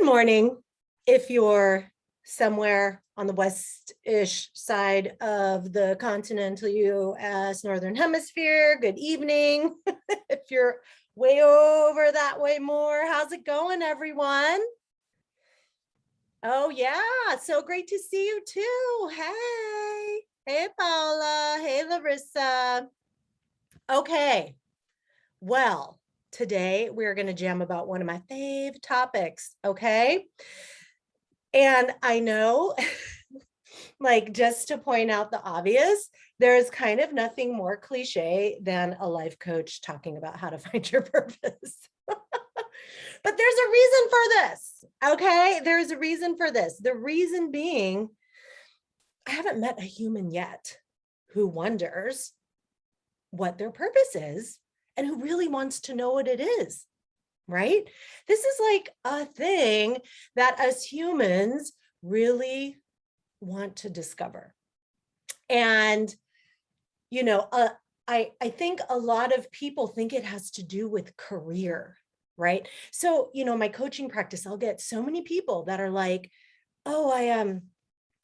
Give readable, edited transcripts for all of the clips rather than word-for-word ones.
Good morning. If you're somewhere on the west-ish side of the continental US, Northern Hemisphere, good evening. If you're way over that way more, how's it going, everyone? Oh yeah, so great to see you too. Hey Paula, hey Larissa. Okay, well, today we're going to jam about one of my fave topics, okay? And I know, like, just to point out the obvious, there's kind of nothing more cliche than a life coach talking about how to find your purpose. But there's a reason for this, okay? There's a reason for this. The reason being, I haven't met a human yet who wonders what their purpose is and who really wants to know what it is, right? This is like a thing that us humans really want to discover. And, you know, I think a lot of people think it has to do with career, right? So, you know, my coaching practice, I'll get so many people that are like, oh, I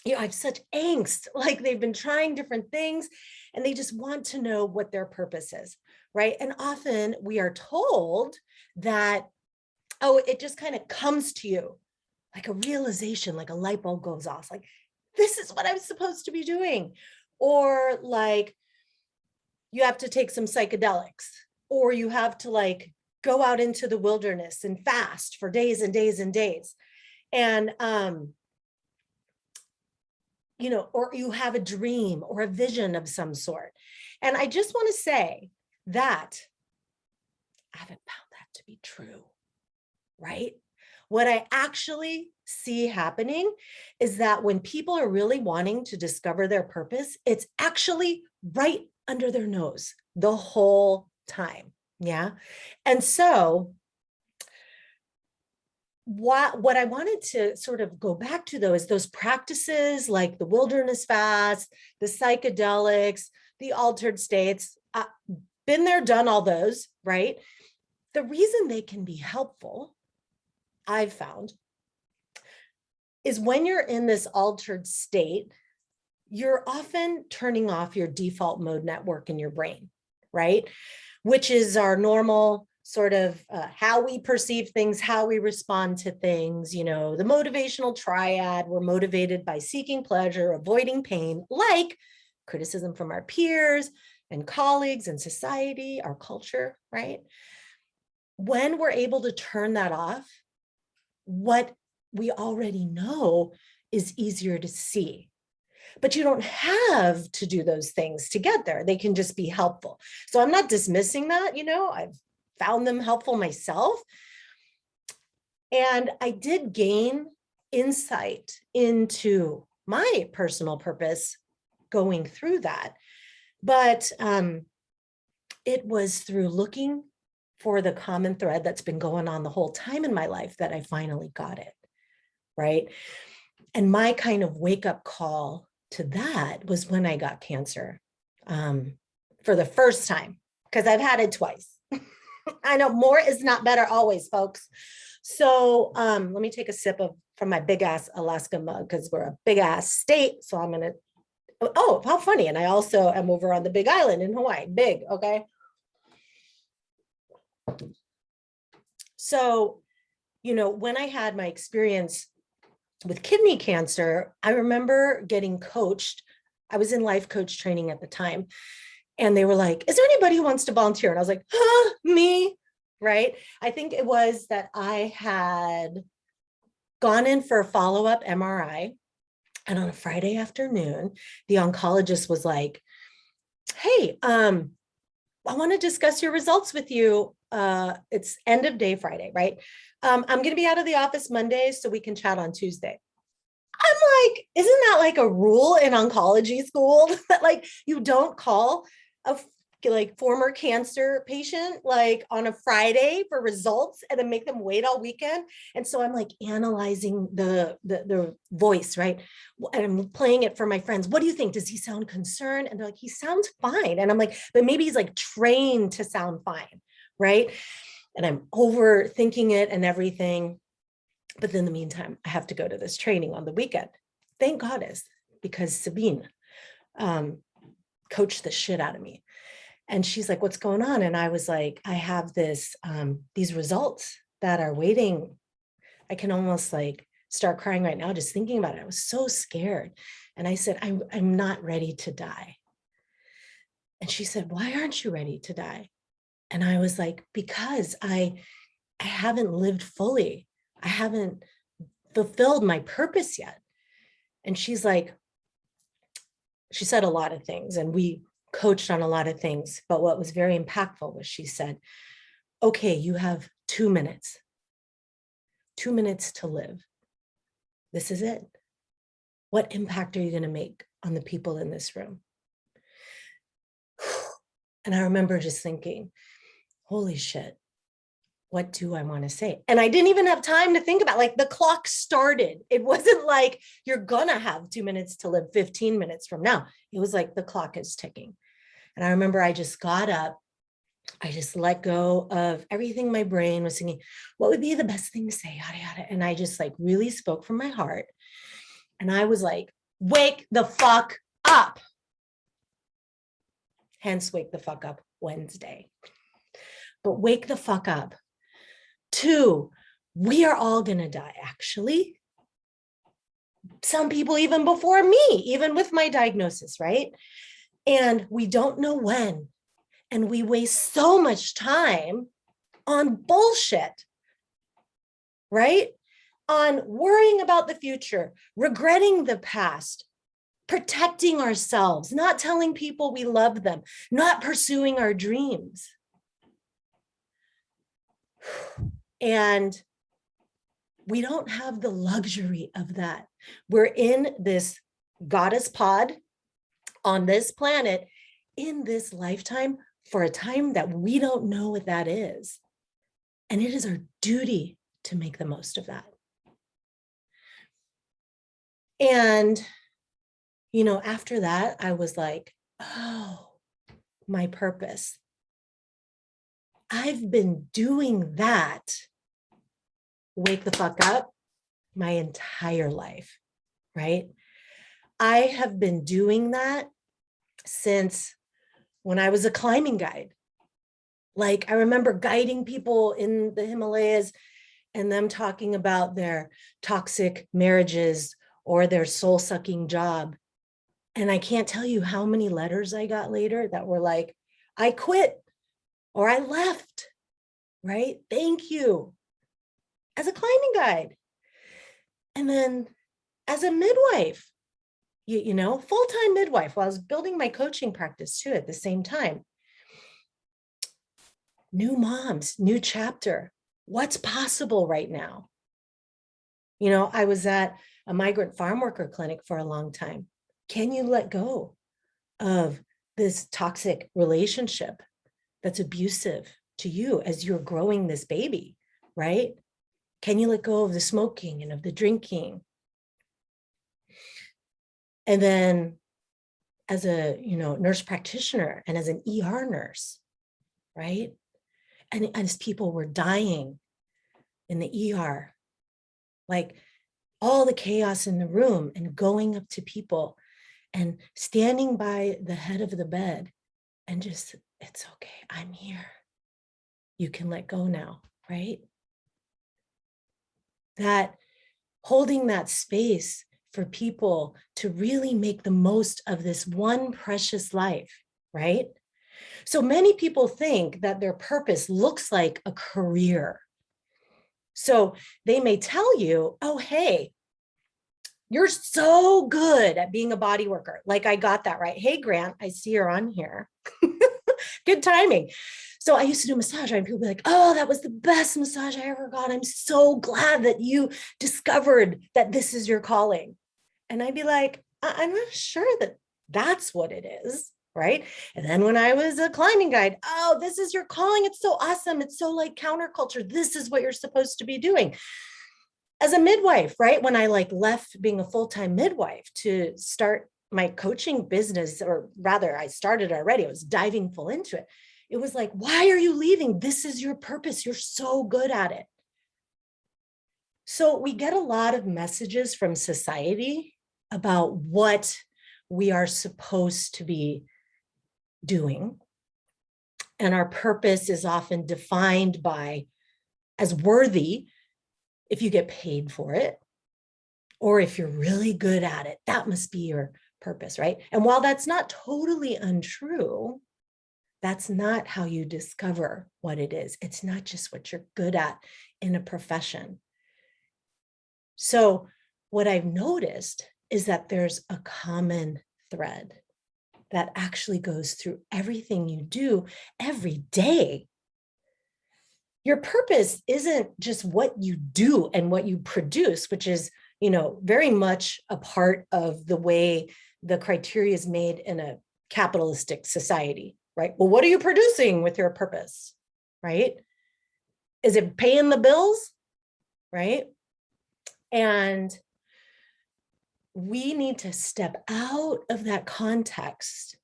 have such angst, like they've been trying different things and they just want to know what their purpose is, right? And often we are told that, oh, it just kind of comes to you like a realization, like a light bulb goes off, like, this is what I'm supposed to be doing. Or like, you have to take some psychedelics, or you have to like go out into the wilderness and fast for days and days and days. And, you know, or you have a dream or a vision of some sort. And I just want to say that I haven't found that to be true, right? What I actually see happening is that when people are really wanting to discover their purpose, it's actually right under their nose the whole time. Yeah. And so what I wanted to sort of go back to, though, is those practices like the wilderness fast, the psychedelics, the altered states. Been there, done all those, right? The reason they can be helpful, I've found, is when you're in this altered state, you're often turning off your default mode network in your brain, right? Which is our normal sort of how we perceive things, how we respond to things, you know, the motivational triad. We're motivated by seeking pleasure, avoiding pain, like criticism from our peers and colleagues and society, our culture, right? When we're able to turn that off, what we already know is easier to see. But you don't have to do those things to get there. They can just be helpful. So I'm not dismissing that, you know, I've found them helpful myself. And I did gain insight into my personal purpose going through that. But it was through looking for the common thread that's been going on the whole time in my life that I finally got it, right? And my kind of wake-up call to that was when I got cancer for the first time, because I've had it twice. I know more is not better always, folks. So let me take a sip from my big ass Alaska mug, because we're a big ass state. So I'm gonna, oh, how funny. And I also am over on the big island in Hawaii, big, okay? So, you know, when I had my experience with kidney cancer, I remember getting coached. I was in life coach training at the time. And they were like, is there anybody who wants to volunteer? And I was like, huh, me, right? I think it was that I had gone in for a follow-up MRI. And on a Friday afternoon, the oncologist was like, hey, I want to discuss your results with you. It's end of day Friday, right? I'm going to be out of the office Monday, so we can chat on Tuesday. I'm like, isn't that like a rule in oncology school that like you don't call a like former cancer patient like on a Friday for results and then make them wait all weekend? And so I'm like analyzing the voice, right? And I'm playing it for my friends. What do you think? Does he sound concerned? And they're like, he sounds fine. And I'm like, but maybe he's like trained to sound fine, right? And I'm overthinking it and everything. But in the meantime, I have to go to this training on the weekend. Thank goddess, because Sabine coached the shit out of me. And she's like, what's going on? And I was like, I have these results that are waiting. I can almost like start crying right now just thinking about it. I was so scared. And I said, I'm not ready to die. And she said, why aren't you ready to die? And I was like, because I haven't lived fully. I haven't fulfilled my purpose yet. And she's like, she said a lot of things and we coached on a lot of things. But what was very impactful was she said, okay, you have 2 minutes, 2 minutes to live. This is it. What impact are you going to make on the people in this room? And I remember just thinking, holy shit, what do I want to say? And I didn't even have time to think about, like, the clock started. It wasn't like you're gonna have 2 minutes to live 15 minutes from now. It was like the clock is ticking. And I remember I just got up. I just let go of everything my brain was thinking, what would be the best thing to say, yada, yada. And I just like really spoke from my heart. And I was like, wake the fuck up. Hence, Wake the Fuck Up Wednesday. But wake the fuck up. 2, we are all going to die, actually. Some people even before me, even with my diagnosis, right? And we don't know when. And we waste so much time on bullshit, right? On worrying about the future, regretting the past, protecting ourselves, not telling people we love them, not pursuing our dreams. And we don't have the luxury of that. We're in this goddess pod on this planet in this lifetime for a time that we don't know what that is. And it is our duty to make the most of that. And, you know, after that, I was like, oh, my purpose. I've been doing that, wake the fuck up, my entire life, right? I have been doing that since when I was a climbing guide. Like, I remember guiding people in the Himalayas and them talking about their toxic marriages or their soul-sucking job. And I can't tell you how many letters I got later that were like, I quit or I left, right? Thank you. As a climbing guide. And then as a midwife, you know, full-time midwife, while I was building my coaching practice too at the same time. New moms, new chapter. What's possible right now? You know, I was at a migrant farm worker clinic for a long time. Can you let go of this toxic relationship that's abusive to you as you're growing this baby, right? Can you let go of the smoking and of the drinking? And then as a, you know, nurse practitioner and as an ER nurse, right? And as people were dying in the ER, like all the chaos in the room, and going up to people and standing by the head of the bed and just, it's okay, I'm here. You can let go now, right? That holding that space for people to really make the most of this one precious life, right? So many people think that their purpose looks like a career. So they may tell you, oh, hey, you're so good at being a body worker. Like, I got that right. Hey, Grant, I see you're on here. Good timing. So I used to do massage and people be like, oh, that was the best massage I ever got. I'm so glad that you discovered that this is your calling. And I'd be like, I'm not sure that that's what it is, right? And then when I was a climbing guide, oh, this is your calling. It's so awesome. It's so like counterculture. This is what you're supposed to be doing. As a midwife, right? When I like left being a full-time midwife to start my coaching business, or rather I started already, I was diving full into it. It was like, why are you leaving? This is your purpose. You're so good at it. So we get a lot of messages from society about what we are supposed to be doing. And our purpose is often defined by as worthy if you get paid for it, or if you're really good at it, that must be your purpose, right? And while that's not totally untrue, that's not how you discover what it is. It's not just what you're good at in a profession. So what I've noticed is that there's a common thread that actually goes through everything you do every day. Your purpose isn't just what you do and what you produce, which is, very much a part of the way the criteria is made in a capitalistic society, right? Well, what are you producing with your purpose, right? Is it paying the bills, right? And we need to step out of that context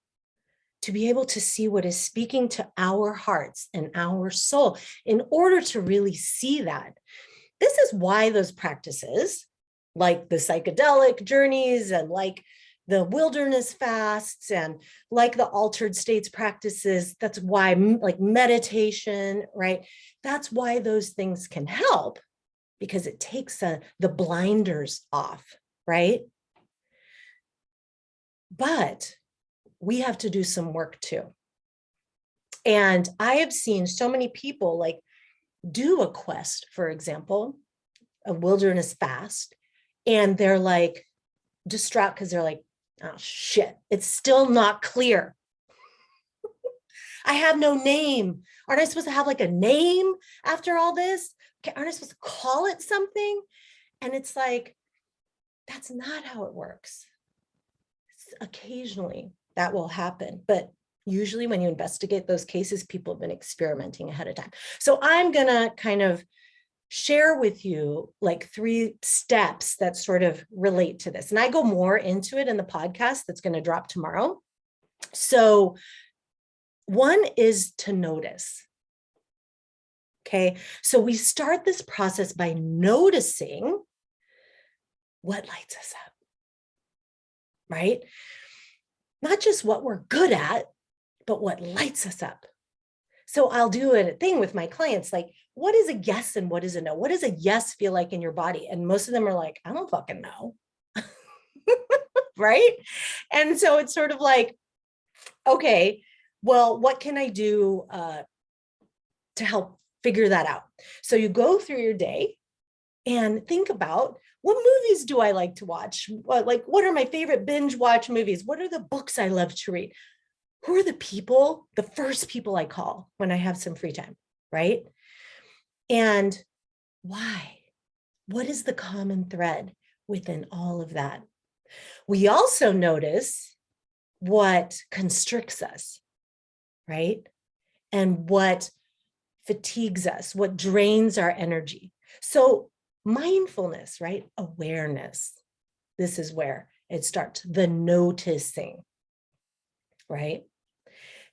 to be able to see what is speaking to our hearts and our soul in order to really see that. This is why those practices, like the psychedelic journeys and like the wilderness fasts and like the altered states practices, that's why like meditation, right? That's why those things can help, because it takes the blinders off, right? But we have to do some work too. And I have seen so many people like do a quest, for example, a wilderness fast, and they're like distraught because they're like, oh shit, it's still not clear. I have no name. Aren't I supposed to have like a name after all this? Aren't I supposed to call it something? And it's like, that's not how it works. Occasionally that will happen, but usually when you investigate those cases, people have been experimenting ahead of time. So I'm gonna kind of share with you like 3 steps that sort of relate to this. And I go more into it in the podcast that's going to drop tomorrow. So one is to notice. Okay, so we start this process by noticing what lights us up, right? Not just what we're good at, but what lights us up. So I'll do a thing with my clients, like, what is a yes and what is a no? What does a yes feel like in your body? And most of them are like, I don't fucking know. Right? And so it's sort of like, okay, well, what can I do to help figure that out? So you go through your day and think about, what movies do I like to watch? What are my favorite binge watch movies? What are the books I love to read? Who are the people, the first people I call when I have some free time, right? And why? What is the common thread within all of that? We also notice what constricts us, right? And what fatigues us, what drains our energy. So mindfulness, right? Awareness. This is where it starts, the noticing, right?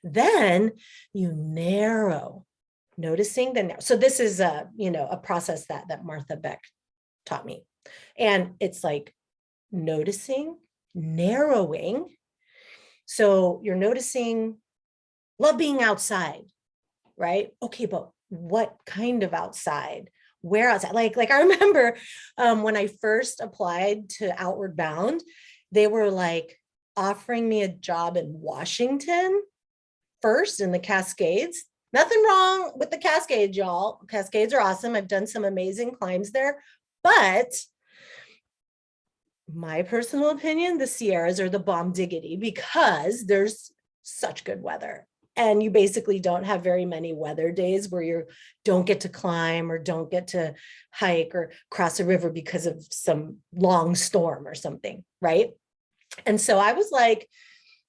Then you narrow, noticing the narrow. So this is a process that Martha Beck taught me. And it's like noticing, narrowing. So you're noticing, love being outside, right? Okay, but what kind of outside? Where outside? Like I remember when I first applied to Outward Bound, they were like offering me a job in Washington first in the Cascades. Nothing wrong with the Cascades, y'all. Cascades are awesome. I've done some amazing climbs there, but my personal opinion, the Sierras are the bomb diggity because there's such good weather. And you basically don't have very many weather days where you don't get to climb or don't get to hike or cross a river because of some long storm or something, right? And so I was like,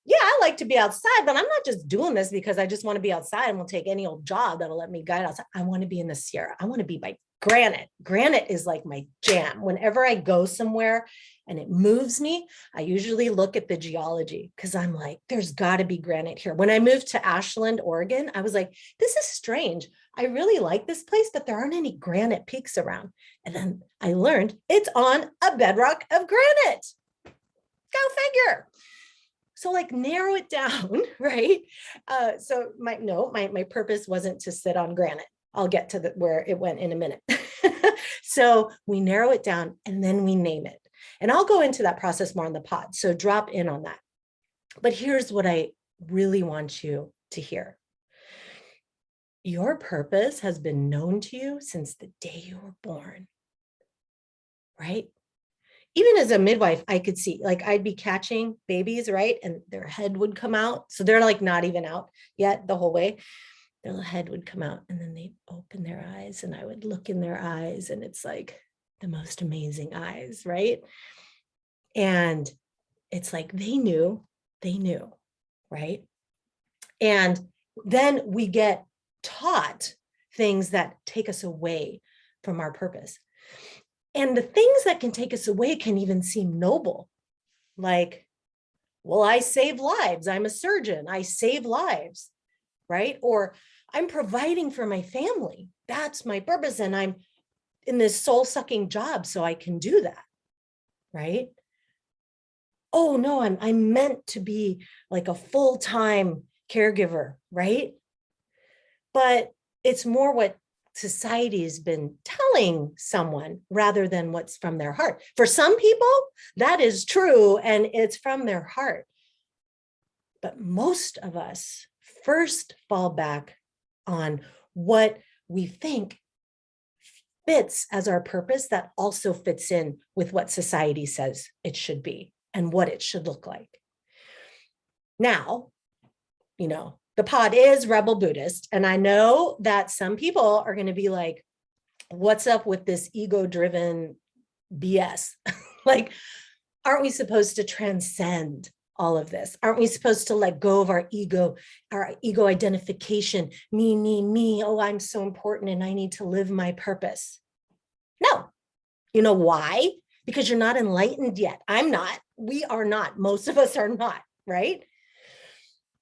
yeah, I like to be outside, but I'm not just doing this because I just want to be outside and will take any old job that'll let me guide outside. I want to be in the Sierra. I want to be by granite. Granite is like my jam. Whenever I go somewhere and it moves me, I usually look at the geology because I'm like, there's got to be granite here. When I moved to Ashland, Oregon, I was like, this is strange. I really like this place, but there aren't any granite peaks around. And then I learned it's on a bedrock of granite. Go figure. So like narrow it down, right? So my purpose wasn't to sit on granite. I'll get to where it went in a minute. So we narrow it down and then we name it. And I'll go into that process more on the pod. So drop in on that. But here's what I really want you to hear. Your purpose has been known to you since the day you were born, right? Even as a midwife, I could see, like I'd be catching babies, right? And their head would come out. So they're like not even out yet the whole way. Their little head would come out and then they'd open their eyes and I would look in their eyes and it's like the most amazing eyes, right? And it's like they knew, right? And then we get taught things that take us away from our purpose. And the things that can take us away can even seem noble. Like, well, I save lives. I'm a surgeon. I save lives, right? Or I'm providing for my family. That's my purpose. And I'm in this soul-sucking job, so I can do that, right? Oh no, I'm meant to be like a full-time caregiver, right? But it's more what society has been telling someone rather than what's from their heart. For some people, that is true and it's from their heart. But most of us first fall back on what we think fits as our purpose that also fits in with what society says it should be and what it should look like. Now, the pod is Rebel Buddhist, and I know that some people are going to be like, what's up with this ego-driven BS? Like, aren't we supposed to transcend all of this? Aren't we supposed to let go of our ego identification? Me. Oh, I'm so important and I need to live my purpose. No. You know why? Because you're not enlightened yet. I'm not. We are not. Most of us are not, right?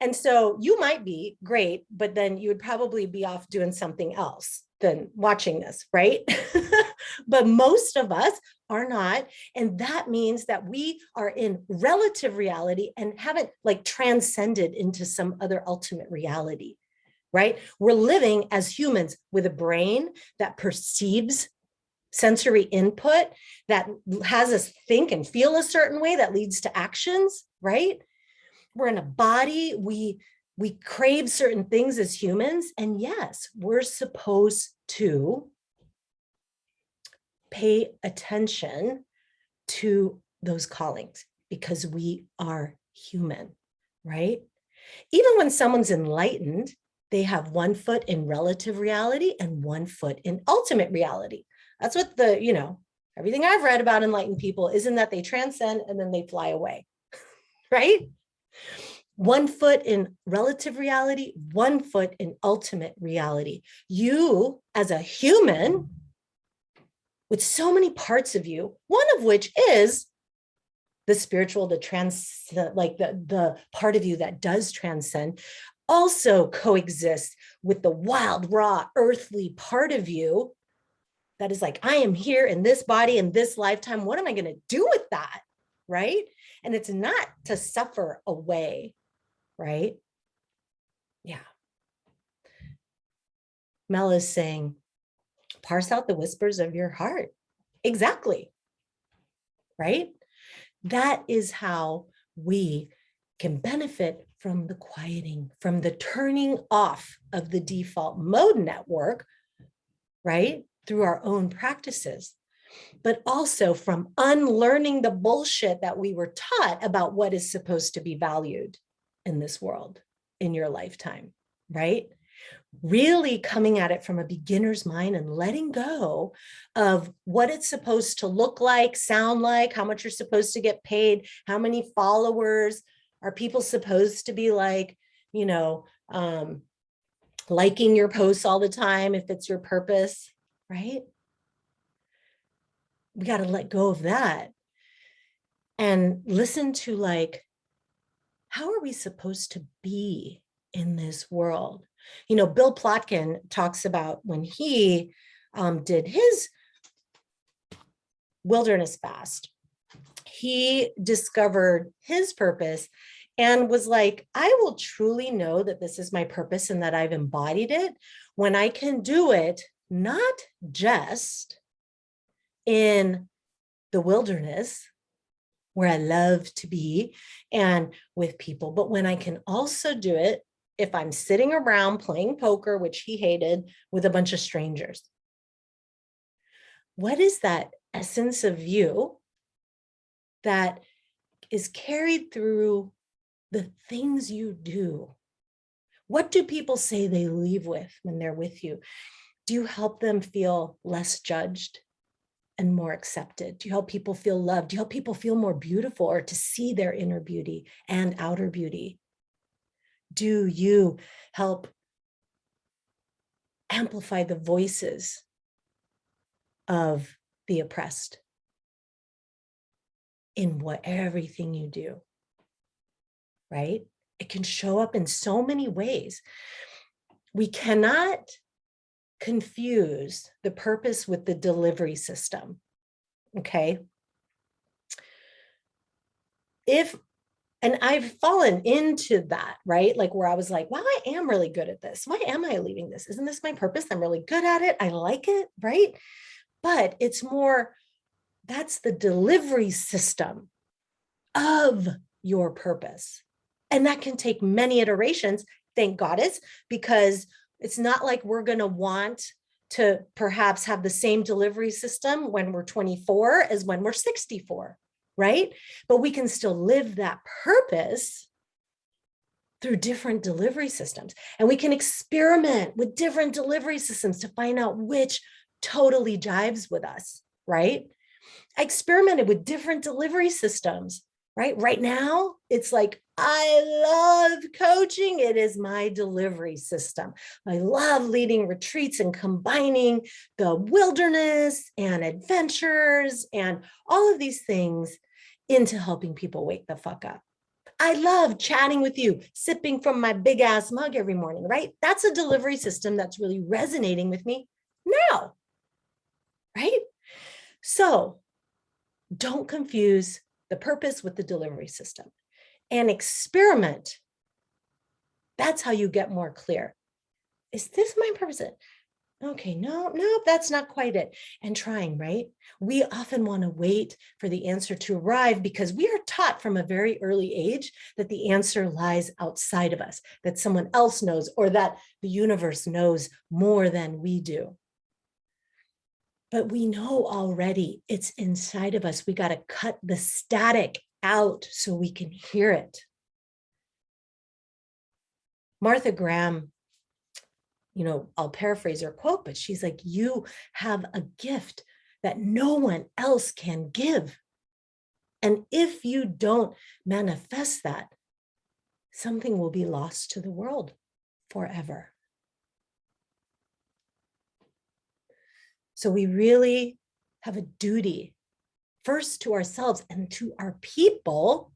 And so you might be great, but then you would probably be off doing something else than watching this, right? But most of us are not. And that means that we are in relative reality and haven't like transcended into some other ultimate reality, right? We're living as humans with a brain that perceives sensory input, that has us think and feel a certain way that leads to actions, right? We're in a body, we crave certain things as humans. And yes, we're supposed to pay attention to those callings because we are human, right? Even when someone's enlightened, they have one foot in relative reality and one foot in ultimate reality. That's what everything I've read about enlightened people isn't that they transcend and then they fly away, right? One foot in relative reality, one foot in ultimate reality. You as a human with so many parts of you, one of which is the spiritual, the part of you that does transcend, also coexists with the wild, raw, earthly part of you that is like, I am here in this body in this lifetime. What am I going to do with that? Right? And it's not to suffer away, right? Yeah. Mel is saying, parse out the whispers of your heart. Exactly. Right? That is how we can benefit from the quieting, from the turning off of the default mode network, right? Through our own practices, but also from unlearning the bullshit that we were taught about what is supposed to be valued in this world, in your lifetime, right? Really coming at it from a beginner's mind and letting go of what it's supposed to look like, sound like, how much you're supposed to get paid, how many followers are people supposed to be like, liking your posts all the time if it's your purpose, right? We got to let go of that and listen to like, how are we supposed to be in this world? You know, Bill Plotkin talks about when he did his wilderness fast, he discovered his purpose and was like, I will truly know that this is my purpose and that I've embodied it when I can do it, not just in the wilderness where I love to be and with people, but when I can also do it if I'm sitting around playing poker, which he hated, with a bunch of strangers. What is that essence of you that is carried through the things you do? What do people say they leave with when they're with you? Do you help them feel less judged and more accepted? Do you help people feel loved? Do you help people feel more beautiful or to see their inner beauty and outer beauty? Do you help amplify the voices of the oppressed in everything you do? Right? It can show up in so many ways. We cannot confuse the purpose with the delivery system. Okay. And I've fallen into that, right? Like where I was like, wow, I am really good at this. Why am I leaving this? Isn't this my purpose? I'm really good at it. I like it, right? But it's more, that's the delivery system of your purpose. And that can take many iterations, thank goddess, because it's not like we're going to want to perhaps have the same delivery system when we're 24 as when we're 64, right? But we can still live that purpose through different delivery systems. And we can experiment with different delivery systems to find out which totally jives with us, right? I experimented with different delivery systems, right? Right now, it's like, I love coaching. It is my delivery system. I love leading retreats and combining the wilderness and adventures and all of these things into helping people wake the fuck up. I love chatting with you, sipping from my big ass mug every morning, right? That's a delivery system that's really resonating with me now, right? So don't confuse the purpose with the delivery system and experiment. That's how you get more clear. Is this my purpose? Okay, no, that's not quite it. And trying, right? We often want to wait for the answer to arrive because we are taught from a very early age that the answer lies outside of us, that someone else knows, or that the universe knows more than we do. But we know already it's inside of us. We got to cut the static out so we can hear it. Martha Graham, you know, I'll paraphrase her quote, but she's like, you have a gift that no one else can give. And if you don't manifest that, something will be lost to the world forever. So we really have a duty, first to ourselves and to our people,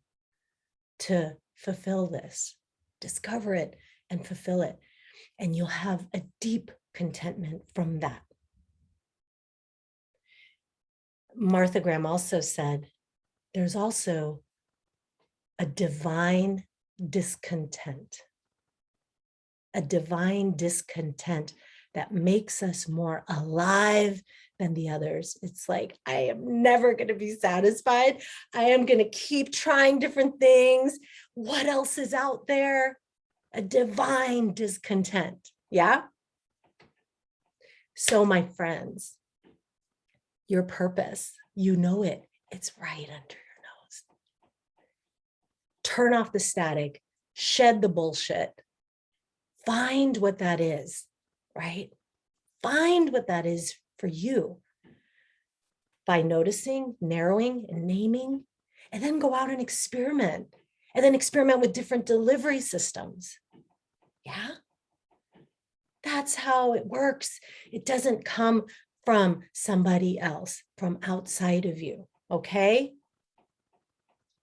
to fulfill this, discover it and fulfill it. And you'll have a deep contentment from that. Martha Graham also said, there's also a divine discontent that makes us more alive than the others. It's like, I am never going to be satisfied. I am going to keep trying different things. What else is out there? A divine discontent. Yeah. So my friends, your purpose, you know it. It's right under your nose. Turn off the static, shed the bullshit. Find what that is, right? Find what that is for you by noticing, narrowing, and naming, and then go out and experiment. And then experiment with different delivery systems. Yeah. That's how it works. It doesn't come from somebody else, from outside of you. Okay.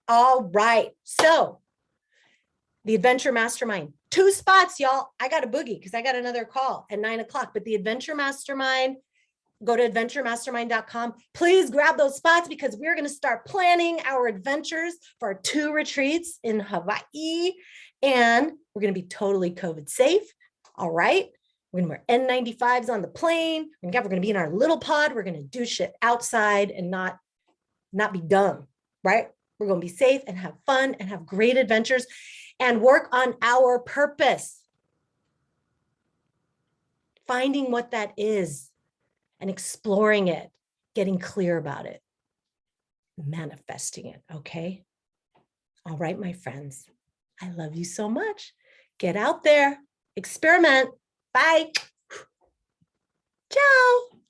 All right. So the Adventure Mastermind, 2 spots, y'all. I got a boogie because I got another call at 9 o'clock. But the Adventure Mastermind, go to adventuremastermind.com. Please grab those spots because we're going to start planning our adventures for our 2 retreats in Hawaii. And we're going to be totally COVID safe. All right. We're going to wear N95s on the plane. We're going to be in our little pod. We're going to do shit outside and not be dumb, right? We're going to be safe and have fun and have great adventures and work on our purpose. Finding what that is and exploring it, getting clear about it, manifesting it, okay? All right, my friends, I love you so much. Get out there, experiment. Bye. Ciao.